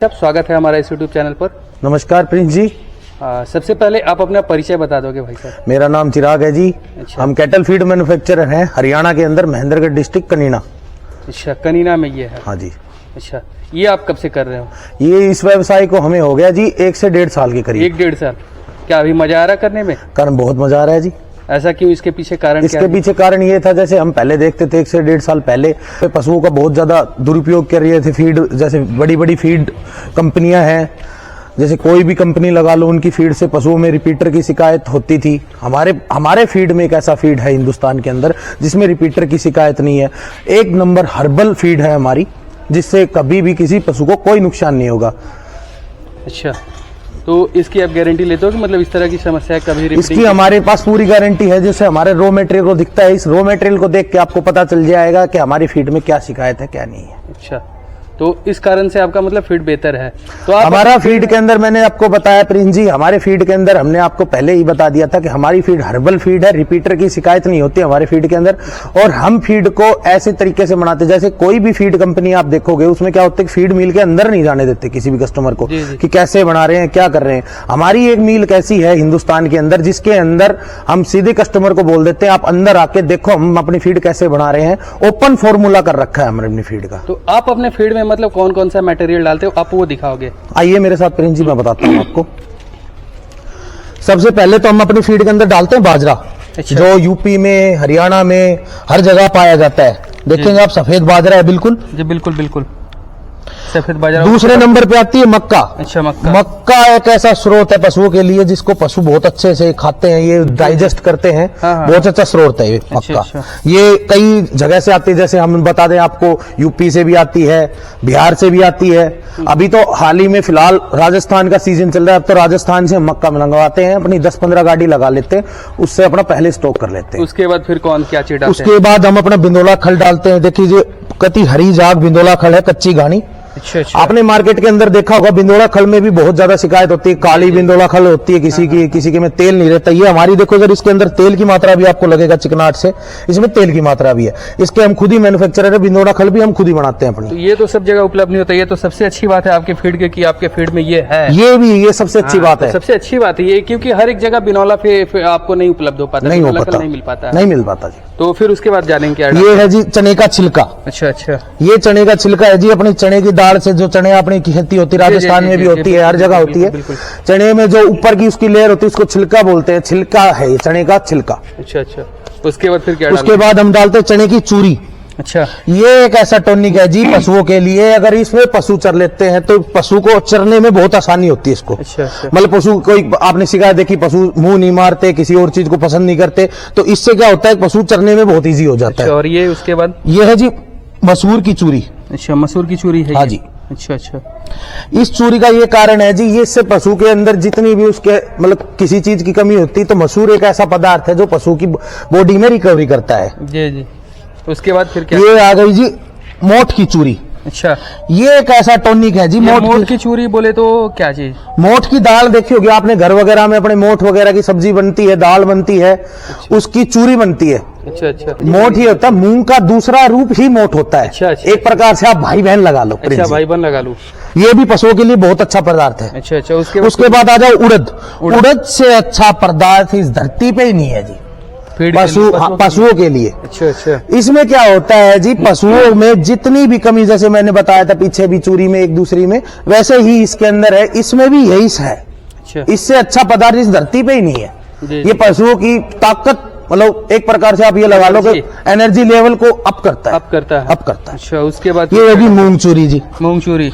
सब स्वागत है हमारा इस यूट्यूब चैनल पर। नमस्कार प्रिंस जी। सबसे पहले आप अपना परिचय बता दोगे भाई साहब? मेरा नाम चिराग है जी। अच्छा। हम कैटल फीड मैन्युफैक्चरर हैं हरियाणा के अंदर, महेंद्रगढ़ डिस्ट्रिक्ट कनीना। अच्छा, कनीना में ये है? हाँ जी। अच्छा, ये आप कब से कर रहे हो? ये इस व्यवसाय को हमें हो गया जी 1 से 1.5 साल के करीब। 1-1.5 साल। क्या अभी मजा आ रहा करने में? कारण बहुत मजा आ रहा है जी। ऐसा क्यों? इसके पीछे कारण क्या इसके पीछे कारण ये था, जैसे हम पहले देखते थे 1 से 1.5 साल पहले पशुओं का बहुत ज्यादा दुरुपयोग कर रहे थे फीड। जैसे बड़ी बड़ी फीड कंपनियां हैं, जैसे कोई भी कंपनी लगा लो, उनकी फीड से पशुओं में रिपीटर की शिकायत होती थी। हमारे फीड में एक ऐसा फीड है हिंदुस्तान के अंदर जिसमें रिपीटर की शिकायत नहीं है। 1 नंबर हर्बल फीड है हमारी, जिससे कभी भी किसी पशु को कोई नुकसान नहीं होगा। अच्छा, तो इसकी आप गारंटी लेते हो कि मतलब इस तरह की समस्या कभी इसकी हमारे पास पूरी गारंटी है। जैसे हमारे रॉ मटेरियल को दिखता है, इस रॉ मटेरियल को देख के आपको पता चल जाएगा कि हमारी फीड में क्या शिकायत है क्या नहीं है। अच्छा, तो इस कारण से आपका मतलब फीड बेहतर है। तो आप हमारा फीड के अंदर मैंने आपको बताया प्रिंस जी, हमारे फीड के अंदर हमने आपको पहले ही बता दिया था कि हमारी फीड हर्बल फीड है, रिपीटर की शिकायत नहीं होती हमारे फीड के अंदर। और हम फीड को ऐसे तरीके से बनाते, जैसे कोई भी फीड कंपनी आप देखोगे उसमें क्या होता है, फीड मिल के अंदर नहीं जाने देते किसी भी कस्टमर को कि कैसे बना रहे हैं क्या कर रहे हैं। हमारी एक मील कैसी है हिंदुस्तान के अंदर, जिसके अंदर हम सीधे कस्टमर को बोल देते हैं आप अंदर आके देखो हम अपनी फीड कैसे बना रहे हैं। ओपन फॉर्मूला कर रखा है हमने अपनी फीड का। तो आप अपने फीड में मतलब कौन कौन सा मटेरियल डालते हो, आप वो दिखाओगे? आइए मेरे साथ प्रिंस जी, मैं बताता हूँ आपको। सबसे पहले तो हम अपनी फीड के अंदर डालते हैं बाजरा। अच्छा। जो यूपी में, हरियाणा में हर जगह पाया जाता है। देखेंगे आप सफेद बाजरा है बिल्कुल जी, बिल्कुल बिल्कुल सफेद बाजरा। दूसरे नंबर पे आती है मक्का। अच्छा, मक्का एक ऐसा स्रोत है पशुओं के लिए जिसको पशु बहुत अच्छे से खाते हैं, ये डाइजेस्ट करते हैं। बहुत अच्छा स्रोत है ये मक्का। ये कई जगह से आती है, जैसे हम बता दें आपको यूपी से भी आती है, बिहार से भी आती है। अभी तो हाल ही में फिलहाल राजस्थान का सीजन चल रहा है, अब तो राजस्थान से मक्का मंगवाते हैं, अपनी 10-15 गाड़ी लगा लेते हैं, उससे अपना पहले स्टॉक कर लेते हैं। उसके बाद फिर कौन क्या चीज डालते हैं? उसके बाद हम अपना बिंदोला खल डालते हैं। देखिए कति हरी जाग बिंदोला खल है, कच्ची घानी। अच्छा। आपने मार्केट के अंदर देखा होगा बिंदोला खल में भी बहुत ज्यादा शिकायत होती है, काली बिंदोला खल होती है किसी के में तेल नहीं रहता। ये हमारी देखो, अगर इसके अंदर तेल की मात्रा भी आपको लगेगा चिकनाट से, इसमें तेल की मात्रा भी है। इसके हम खुद ही मैन्युफैक्चरर है, बिंदोला खल भी हम खुद ही बनाते हैं अपनी। तो ये तो सब जगह उपलब्ध नहीं होता, ये तो सबसे अच्छी बात है आपके फीड के कि आपके फीड में ये है। ये सबसे अच्छी बात है। सबसे अच्छी बात है ये, क्योंकि हर एक जगह बिनौला आपको नहीं उपलब्ध हो पाता, नहीं मिल पाता जी। तो फिर उसके बाद जानेंगे क्या? ये है जी चने का छिलका। अच्छा, ये चने का छिलका है जी। अपनी चने की दाल से जो चने अपनी खेती होती है, राजस्थान में भी होती है, हर जगह होती है। चने में जो ऊपर की उसकी लेयर होती है उसको छिलका बोलते हैं। छिलका है ये चने का छिलका। अच्छा। उसके बाद फिर क्या? उसके बाद हम डालते हैं चने की चूरी। अच्छा, ये एक ऐसा टॉनिक है जी पशुओं के लिए। अगर इसमें पशु चर लेते हैं तो पशु को चरने में बहुत आसानी होती है इसको। अच्छा। मतलब पशु कोई आपने शिकायत देखी, पशु मुंह नहीं मारते, किसी और चीज को पसंद नहीं करते, तो इससे क्या होता है पशु चरने में बहुत ईजी हो जाता है। और ये उसके बाद ये है जी मसूर की चूरी। अच्छा, मसूर की चूरी है? हाँ जी। अच्छा। इस चूरी का ये कारण है जी, ये इससे पशु के अंदर जितनी भी उसके मतलब किसी चीज की कमी होती है, तो मसूर एक ऐसा पदार्थ है जो पशु की बॉडी में रिकवरी करता है। जी। उसके बाद फिर क्या? ये आ गई जी मोठ की चूरी। अच्छा, ये एक ऐसा टॉनिक है जी। मोठ की चूरी बोले तो क्या चीज? मोठ की दाल देखी होगी आपने, घर वगैरह में अपने मोठ वगैरह की सब्जी बनती है, दाल बनती है। अच्छा। उसकी चूरी बनती है। अच्छा। मोठ ही होता है, मूंग का दूसरा रूप ही मोठ होता है। अच्छा। एक प्रकार से आप भाई बहन लगा लो। अच्छा, भाई बहन लगा लो। ये भी पशुओं के लिए बहुत अच्छा पदार्थ है। अच्छा। उसके बाद आ जाओ उड़द। उड़द से अच्छा पदार्थ इस धरती पे ही नहीं है जी पशुओं के लिए। अच्छा। इसमें क्या होता है जी, पशुओं में जितनी भी कमी, जैसे मैंने बताया था पीछे भी चूरी में एक दूसरी में, वैसे ही इसके अंदर है, इसमें भी यही है। अच्छा। इससे अच्छा पदार्थ इस धरती पे ही नहीं है। ये पशुओं की ताकत, मतलब एक प्रकार से आप ये लगा लो कि एनर्जी लेवल को अप करता है। अच्छा, उसके बाद ये होगी मूंग चूरी जी। मूंग चूरी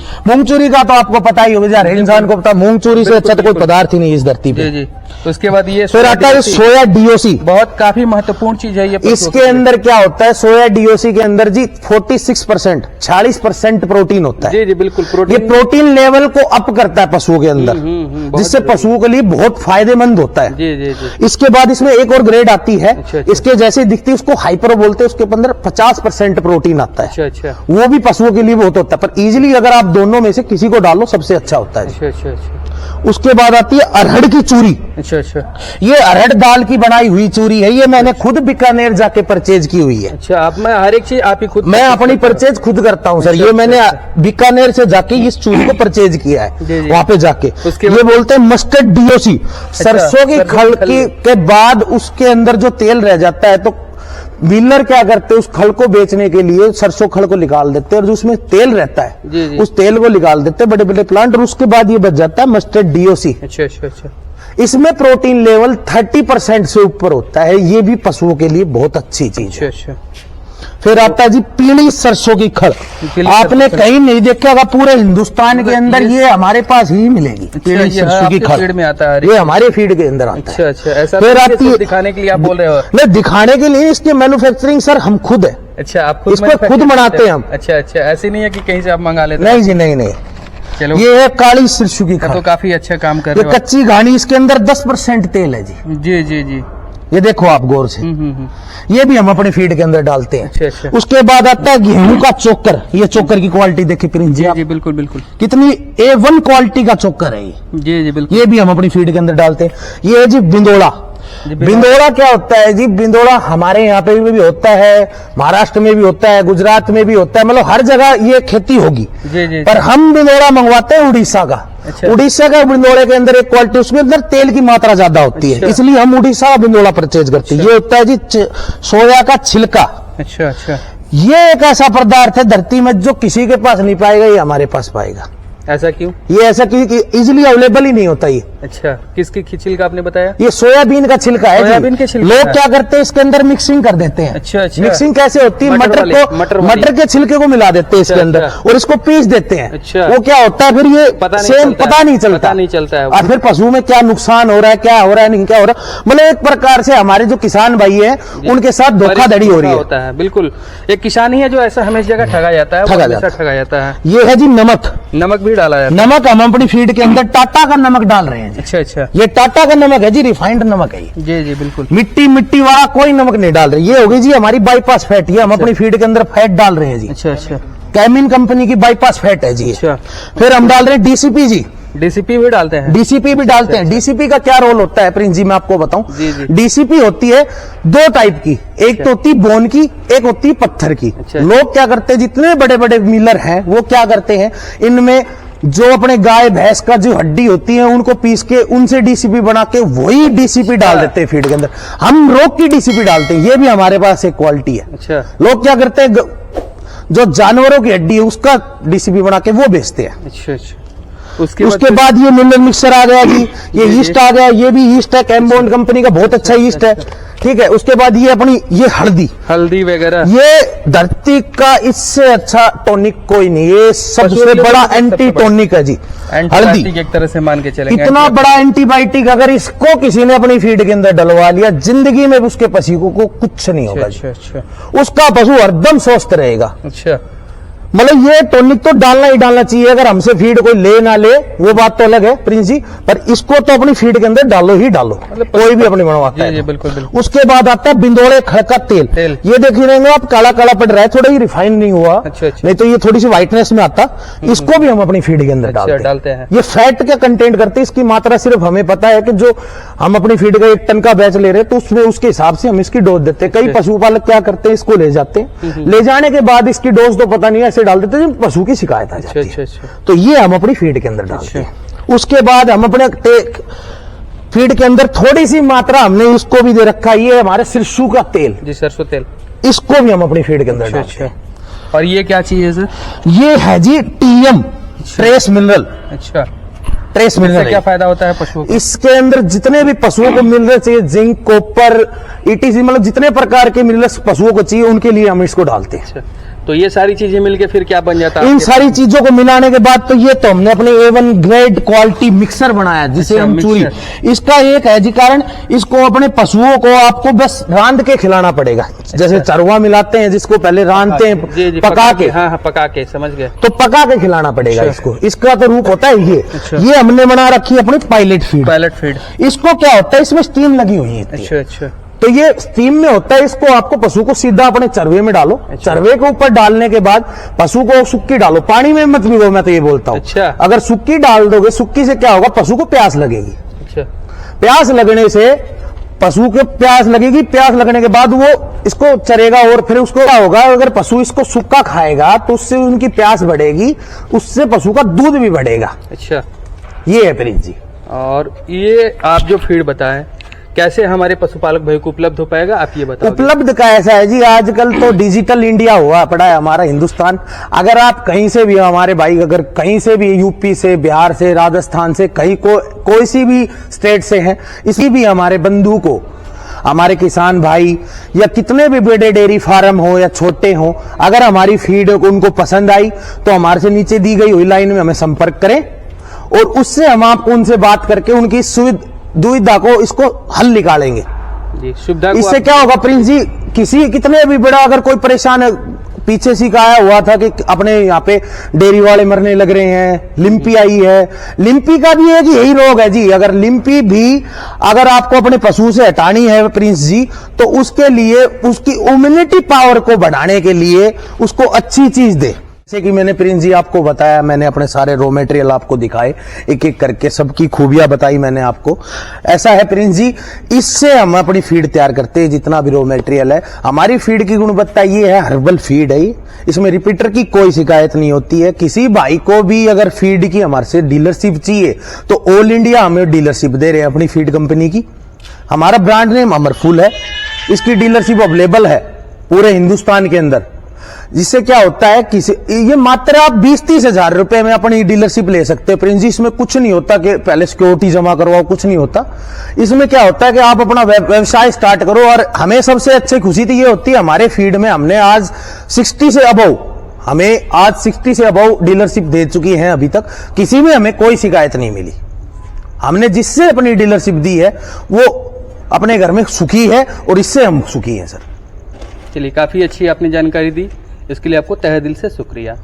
का तो आपको पता ही होगा, हर इंसान को पता, मूंग चूरी से अच्छा तो कोई पदार्थ ही नहीं इस धरती पे। जी। उसके बाद ये फिर आता है सोया डीओसी। बहुत काफी महत्वपूर्ण चीज है ये। इसके अंदर क्या होता है, सोया डीओसी के अंदर जी 46% प्रोटीन होता है। जी, बिल्कुल प्रोटीन। ये प्रोटीन लेवल को अप करता है पशुओं के अंदर, जिससे पशुओं के लिए बहुत फायदेमंद होता है। जी। इसके बाद इसमें एक और ग्रेड आती है। अच्छा। इसके जैसे दिखती है उसको हाइपर बोलते हैं। उसके अंदर 50% प्रोटीन आता है। अच्छा। वो भी पशुओं के लिए बहुत होता है, पर इजीली अगर आप दोनों में से किसी को डालो सबसे अच्छा होता है। अच्छा। उसके बाद आती है अरहड़ की चूरी। अच्छा अच्छा। ये अरहड़ दाल की बनाई हुई चूरी है, ये मैंने खुद बीकानेर जाके परचेज की हुई है। अच्छा, आप मैं हर एक चीज आप ही खुद मैं अपनी परचेज खुद करता हूँ सर। ये मैंने बीकानेर से जाके इस चूरी को परचेज किया है वहां पे जाके। ये बोलते हैं मस्टर्ड डीओसी, सरसों की खल के बाद उसके अंदर जो तेल रह जाता है, तो मिलर क्या करते हैं, उस खल को बेचने के लिए सरसों खल को निकाल देते हैं और जो उसमें तेल रहता है उस तेल को निकाल देते हैं बड़े बड़े प्लांट, और उसके बाद ये बच जाता है मस्टर्ड डीओसी। अच्छा अच्छा अच्छा। इसमें प्रोटीन लेवल 30% से ऊपर होता है, ये भी पशुओं के लिए बहुत अच्छी चीज है। अच्छा। फिर आता है जी पीली सरसों की खल। आपने कहीं नहीं देखा होगा, पूरे हिंदुस्तान के अंदर ये हमारे पास ही मिलेगी। पीली सरसों की खल में आता है, ये हमारे फीड के अंदर आता है। अच्छा अच्छा। ऐसा फिर आती है दिखाने के लिए आप बोल रहे हो? नहीं, दिखाने के लिए इसकी मैन्युफैक्चरिंग सर हम खुद है। अच्छा, आप इसको खुद बनाते हैं हम। अच्छा अच्छा, ऐसी नहीं है कि कहीं से आप मंगा लेते? नहीं जी, नहीं नहीं। चलो, ये है काली सरसों की खल, तो काफी अच्छा काम कर ये रहे हो। कच्ची घानी, इसके अंदर 10% तेल है जी। जी जी जी। ये देखो आप गौर से, ये भी हम अपने फीड के अंदर डालते हैं। अच्छा अच्छा। उसके बाद आता है गेहूं का चोकर। ये चोकर की क्वालिटी देखिए प्रिंस जी आप, जी बिल्कुल बिल्कुल, कितनी A1 क्वालिटी का चोकर है ये। जी जी बिल्कुल। ये भी हम अपनी फीड के अंदर डालते हैं। ये है जी बिंदोड़ा। बिंदोड़ा क्या होता है जी? बिंदोड़ा हमारे यहाँ पे भी होता है, महाराष्ट्र में भी होता है, गुजरात में भी होता है, मतलब हर जगह ये खेती होगी। जी जी। पर हम बिंदोड़ा मंगवाते हैं उड़ीसा का। अच्छा। उड़ीसा का बिंदोड़े के अंदर एक क्वालिटी, उसके अंदर तेल की मात्रा ज्यादा होती है, इसलिए हम उड़ीसा का बिंदोड़ा परचेज करते हैं। ये होता है जी सोया का छिलका। अच्छा अच्छा। ये एक ऐसा पदार्थ है धरती में जो किसी के पास नहीं पाएगा, ये हमारे पास पाएगा। ऐसा क्यों? ये ऐसा क्योंकि इजिली अवेलेबल ही नहीं होता ये। अच्छा, किसकी छिलका आपने बताया? ये सोयाबीन का छिलका है। सोयाबीन के छिलका लोग क्या करते हैं, इसके अंदर मिक्सिंग कर देते हैं। अच्छा अच्छा। मिक्सिंग कैसे होती है? मटर के छिलके को मिला देते हैं इसके अंदर और इसको पीस देते हैं। अच्छा। वो क्या होता है फिर ये पता नहीं चलता है। और फिर पशु में क्या नुकसान हो रहा है, क्या हो रहा है, नहीं क्या हो रहा है, मतलब एक प्रकार से हमारे जो किसान भाई है उनके साथ धोखाधड़ी हो रही होता है। बिल्कुल, एक किसान ही है जो ऐसा हमेशा जगह ठगा जाता है, ठगा जाता है। ये है जी नमक। नमक भी डाला जाता है। नमक हम अपनी फीड के अंदर टाटा का नमक डाल रहे हैं। अच्छा अच्छा। ये टाटा का नमक है जी, रिफाइंड नमक है ये। जी जी बिल्कुल। मिट्टी वाला कोई नमक नहीं डाल रहे। ये होगी जी हमारी बाईपास फैट, ये हम अपनी फीड के अंदर फैट डाल रहे हैं जी। अच्छा अच्छा। कैमिन कंपनी की बाईपास फैट है जी। अच्छा। फिर हम डाल रहे हैं डीसीपी जी। डीसीपी भी डालते हैं? डीसीपी भी डालते हैं। डीसीपी का क्या रोल होता है प्रिंस जी, मैं आपको बताऊं। डीसीपी होती है दो टाइप की, एक तो होती बोन की, एक होती पत्थर की। लोग क्या करते हैं, जितने बड़े बड़े मिलर हैं वो क्या करते हैं, इनमें जो अपने गाय भैंस का जो हड्डी होती है उनको पीस के उनसे डीसीपी बना के वही डीसीपी डाल देते हैं फीड के अंदर। हम रोग की डीसीपी डालते हैं, ये भी हमारे पास एक क्वालिटी है। अच्छा। लोग क्या करते हैं, जो जानवरों की हड्डी है उसका डीसीपी बना के वो बेचते हैं। अच्छा अच्छा। उसके बाद ये मिनरल मिक्सर आ गया जी, ये ईस्ट आ गया, ये भी ईस्ट है, कैम्बोन कंपनी का बहुत अच्छा ईस्ट है। ठीक है। उसके बाद ये अपनी ये हल्दी वगैरह, ये धरती का इससे अच्छा टॉनिक कोई नहीं, ये सबसे बड़ा एंटी टॉनिक है जी हल्दी। एक तरह से मान के चलेंगे इतना बड़ा एंटीबायोटिक, अगर इसको किसी ने अपनी फीड के अंदर डलवा लिया, जिंदगी में उसके पशु को कुछ नहीं होगा। अच्छा। उसका पशु हरदम स्वस्थ रहेगा। अच्छा। मतलब ये टॉनिक तो डालना ही डालना चाहिए, अगर हमसे फीड कोई ले ना ले वो बात तो अलग है प्रिंस जी, पर इसको तो अपनी फीड के अंदर डालो ही डालो, मतलब कोई भी अपनी बनवाता है। बिल्कुल बिल्कुल। उसके बाद आता है बिंदोड़े खड़ का तेल। ये देख ही रहेंगे आप, काला काला पड़ रहा है, थोड़ा ही रिफाइन नहीं हुआ। अच्छा। नहीं तो ये थोड़ी सी व्हाइटनेस में आता, इसको भी हम अपनी फीड के अंदर डालते हैं। ये फैट का कंटेंट करते हैं, इसकी मात्रा सिर्फ हमें पता है कि जो हम अपनी फीड का 1 टन का बैच ले रहे हैं तो उसमें उसके हिसाब से हम इसकी डोज देते हैं। कई पशुपालक क्या करते हैं, इसको ले जाते हैं, ले जाने के बाद इसकी डोज तो पता नहीं है, ऐसे डाल देते हैं पशु की शिकायत आ जाती है। तो ये हम अपनी फीड के अंदर डालते हैं। उसके बाद हम अपने फीड के अंदर थोड़ी सी मात्रा हमने इसको भी दे रखा है, ये हमारे सरसों का तेल जी, सरसों तेल, इसको भी हम अपनी फीड के अंदर डालते हैं। और ये क्या चीज है सर? ये है जी टीएम, ट्रेस मिनरल। अच्छा। ट्रेस मिनरल क्या फायदा होता है पशुओं को? इसके अंदर जितने भी पशुओं को मिनरल चाहिए, जिंक, कॉपर, ईटीसी, मतलब जितने प्रकार के मिनरल्स पशुओं को चाहिए उनके लिए हम इसको डालते हैं। तो ये सारी चीजें मिलके फिर क्या बन जाता है? इन सारी चीजों को मिलाने के बाद तो ये तो हमने अपने A1 ग्रेड क्वालिटी मिक्सर बनाया, जिसे हम चूरी। इसका एक है जी कारण, इसको अपने पशुओं को आपको बस रांध के खिलाना पड़ेगा। जैसे चरवा मिलाते हैं जिसको पहले रांधते हैं पका के। हाँ, पका के, समझ गए। तो पका के खिलाना पड़ेगा इसको। इसका तो रूप होता है ये हमने बना रखी है अपनी पायलट फीड। इसको क्या होता है, इसमें स्टीम लगी हुई है। अच्छा अच्छा। तो ये स्टीम में होता है, इसको आपको पशु को सीधा अपने चरवे में डालो। चरवे के ऊपर डालने के बाद पशु को सुक्की डालो, पानी में मत भिगो, मैं तो ये बोलता हूँ। अच्छा। अगर सुक्की डाल दोगे, सुक्की से क्या होगा, पशु को प्यास लगेगी। अच्छा। प्यास लगने से पशु के प्यास लगेगी, प्यास लगने के बाद वो इसको चरेगा और फिर उसको क्या होगा, अगर पशु इसको सूखा खाएगा तो उससे उनकी प्यास बढ़ेगी, उससे पशु का दूध भी बढ़ेगा। अच्छा, ये है प्रिंस जी। और ये आप जो फीड बताएं कैसे हमारे पशुपालक भाई को उपलब्ध हो पाएगा, आप ये बताओ। उपलब्ध का ऐसा है जी, आजकल तो डिजिटल इंडिया हुआ पड़ा है हमारा हिंदुस्तान। अगर आप कहीं से भी, हमारे भाई अगर कहीं से भी, यूपी से, बिहार से, राजस्थान से, कहीं कोई सी भी स्टेट से है, इसी भी हमारे बंधु को, हमारे किसान भाई या कितने भी बड़े डेयरी फार्म हो या छोटे हो, अगर हमारी फीड उनको पसंद आई तो हमारे से नीचे दी गई हुई लाइन में हमें संपर्क करें और उससे हम आप उनसे बात करके उनकी दुविधा को इसको हल निकालेंगे जी। सुविधा इससे क्या होगा प्रिंस जी, किसी कितने भी बड़ा अगर कोई परेशान, पीछे सिखाया हुआ था कि अपने यहाँ पे डेयरी वाले मरने लग रहे हैं, लिम्पी आई है। लिम्पी का भी एक यही रोग है जी। अगर लिम्पी भी अगर आपको अपने पशु से हटानी है प्रिंस जी, तो उसके लिए उसकी इम्यूनिटी पावर को बढ़ाने के लिए उसको अच्छी चीज दे। जैसे कि मैंने प्रिंस जी आपको बताया, मैंने अपने सारे रॉ मटेरियल आपको दिखाए, एक एक करके सबकी खूबियां बताई मैंने आपको। ऐसा है प्रिंस जी, इससे हम अपनी फीड तैयार करते हैं। जितना भी रॉ मटेरियल है, हमारी फीड की गुणवत्ता ये है, हर्बल फीड है। इसमें रिपीटर की कोई शिकायत नहीं होती है। किसी भाई को भी अगर फीड की हमारे से डीलरशिप चाहिए तो ऑल इंडिया हमें डीलरशिप दे रहे हैं अपनी फीड कंपनी की। हमारा ब्रांड नेम अमरफुल है, इसकी डीलरशिप अवेलेबल है पूरे हिंदुस्तान के अंदर। जिससे क्या होता है, किसी ये मात्र आप 20-30 हजार रुपए में अपनी डीलरशिप ले सकते हैं प्रिंस जी। इसमें कुछ नहीं होता कि पहले सिक्योरिटी जमा करवाओ, कुछ नहीं होता। इसमें क्या होता है कि आप अपना व्यवसाय स्टार्ट करो। और हमें सबसे अच्छी खुशी तो ये होती है, हमारे फीड में हमने आज 60 से अबव डीलरशिप दे चुकी है। अभी तक किसी में हमें कोई शिकायत नहीं मिली। हमने जिससे अपनी डीलरशिप दी है वो अपने घर में सुखी है और इससे हम सुखी हैं सर। चलिए, काफी अच्छी आपने जानकारी दी, इसके लिए आपको तहे दिल से शुक्रिया।